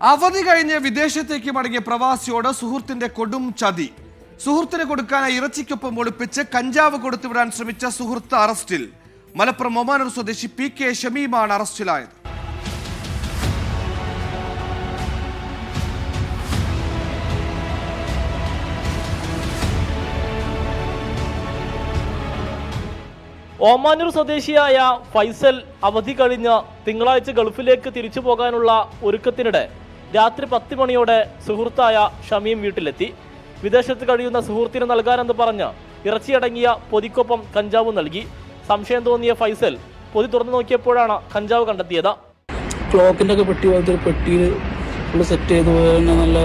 അവധി കഴിഞ്ഞ് വിദേശത്തേക്ക് മടങ്ങിയ പ്രവാസിയോട് സുഹൃത്തിന്റെ കൊടും ചതി. സുഹൃത്തിന് കൊടുക്കാനായി ഇറച്ചിക്കൊപ്പം ഒളിപ്പിച്ച് കഞ്ചാവ് കൊടുത്തുവിടാൻ ശ്രമിച്ച സുഹൃത്ത് അറസ്റ്റിൽ. മലപ്പുറം ഒമാനൂർ സ്വദേശി PK ഷമീമാണ് അറസ്റ്റിലായത്. ഒമാനൂർ സ്വദേശിയായ ഫൈസൽ അവധി കഴിഞ്ഞ് തിങ്കളാഴ്ച ഗൾഫിലേക്ക് തിരിച്ചു പോകാനുള്ള ഒരുക്കത്തിനിടെ രാത്രി 10 മണിയോടെ സുഹൃത്തായ ഷമീം വീട്ടിലെത്തി. വിദേശത്ത് കഴിയുന്ന സുഹൃത്തിന് നൽകാനെന്ന് പറഞ്ഞ് ഇറച്ചിയടങ്ങിയ പൊതിക്കൊപ്പം കഞ്ചാവ് നൽകി. സംശയം തോന്നിയ ഫൈസൽ പൊതി തുറന്നു നോക്കിയപ്പോഴാണ് കഞ്ചാവ് കണ്ടെത്തിയത്. ക്ലോക്കിൻ്റെ ഒക്കെ പെട്ടി പോലത്തെ ഒരു പെട്ടിയിൽ ഫുള്ള് സെറ്റ് ചെയ്ത് തന്നെ നല്ല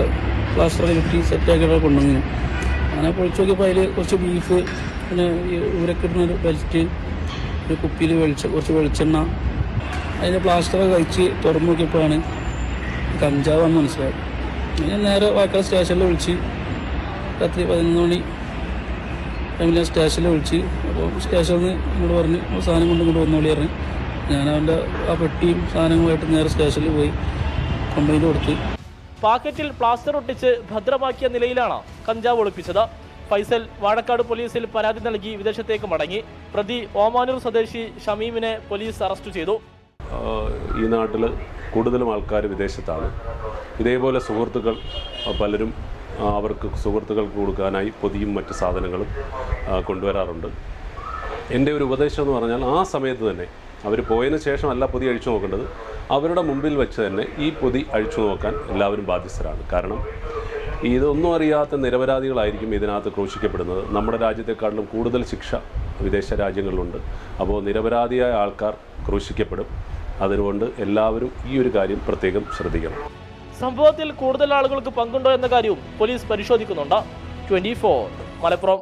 പ്ലാസ്റ്ററൊക്കെ കിട്ടി സെറ്റാക്കിയിട്ട് കൊണ്ടുവന്നു. അങ്ങനെ പൊളിച്ച് നോക്കിയപ്പോൾ അതിൽ കുറച്ച് ബീഫ്, പിന്നെ ഊരൊക്കെ ഇടുന്ന ഒരു ബെൽറ്റ്, ഒരു കുപ്പിയിൽ കുറച്ച് വെളിച്ചെണ്ണ, അതിൻ്റെ പ്ലാസ്റ്ററൊക്കെ കഴിച്ച് തുറന്നു നോക്കിയപ്പോഴാണ് കഞ്ചാവാന്ന് മനസ്സിലായത്. ഞാൻ നേരെ വായക്കാട് സ്റ്റേഷനിൽ വിളിച്ച് രാത്രി 11 മണി ടൈമിൽ ഞാൻ സ്റ്റേഷനിൽ വിളിച്ച്. അപ്പോൾ സ്റ്റേഷനിൽ നിന്ന് ഇങ്ങോട്ട് പറഞ്ഞ് സാധനം കൊണ്ട് ഇങ്ങോട്ട് വന്നോളി പറഞ്ഞ് ഞാൻ അവൻ്റെ ആ പെട്ടിയും സാധനങ്ങളുമായിട്ട് നേരെ സ്റ്റേഷനിൽ പോയി കംപ്ലൈൻറ്റ് കൊടുത്ത്. പാക്കറ്റിൽ പ്ലാസ്റ്റർ ഒട്ടിച്ച് ഭദ്രമാക്കിയ നിലയിലാണ് കഞ്ചാവ് ഒളിപ്പിച്ചത്. ഫൈസൽ വാഴക്കാട് പോലീസിൽ പരാതി നൽകി വിദേശത്തേക്ക് മടങ്ങി. പ്രതി ഒമാനൂർ സ്വദേശി ഷമീമിനെ പോലീസ് അറസ്റ്റ് ചെയ്തു. ഈ നാട്ടിൽ കൂടുതലും ആൾക്കാർ വിദേശത്താണ്. ഇതേപോലെ സുഹൃത്തുക്കൾ പലരും അവർക്ക് സുഹൃത്തുക്കൾക്ക് കൊടുക്കാനായി പൊതിയും മറ്റ് സാധനങ്ങളും കൊണ്ടുവരാറുണ്ട്. എൻ്റെ ഒരു ഉപദേശം എന്ന് പറഞ്ഞാൽ ആ സമയത്ത് തന്നെ അവർ പോയതിന് ശേഷമല്ല പൊതി അഴിച്ചു നോക്കേണ്ടത്, അവരുടെ മുമ്പിൽ വെച്ച് തന്നെ ഈ പൊതി അഴിച്ചു നോക്കാൻ എല്ലാവരും ബാധ്യസ്ഥരാണ്. കാരണം ഇതൊന്നും അറിയാത്ത നിരപരാധികളായിരിക്കും ഇതിനകത്ത് ക്രൂശിക്കപ്പെടുന്നത്. നമ്മുടെ രാജ്യത്തെക്കാട്ടിലും കൂടുതൽ ശിക്ഷ വിദേശ രാജ്യങ്ങളിലുണ്ട്. അപ്പോൾ നിരപരാധിയായ ആൾക്കാർ ക്രൂശിക്കപ്പെടും. അതുകൊണ്ട് എല്ലാവരും ഈ ഒരു കാര്യം പ്രത്യേകം ശ്രദ്ധിക്കണം. സംഭവത്തിൽ കൂടുതൽ ആളുകൾക്ക് പങ്കുണ്ടോ എന്ന കാര്യവും പോലീസ് പരിശോധിക്കുന്നുണ്ട്. 24 മലപ്പുറം.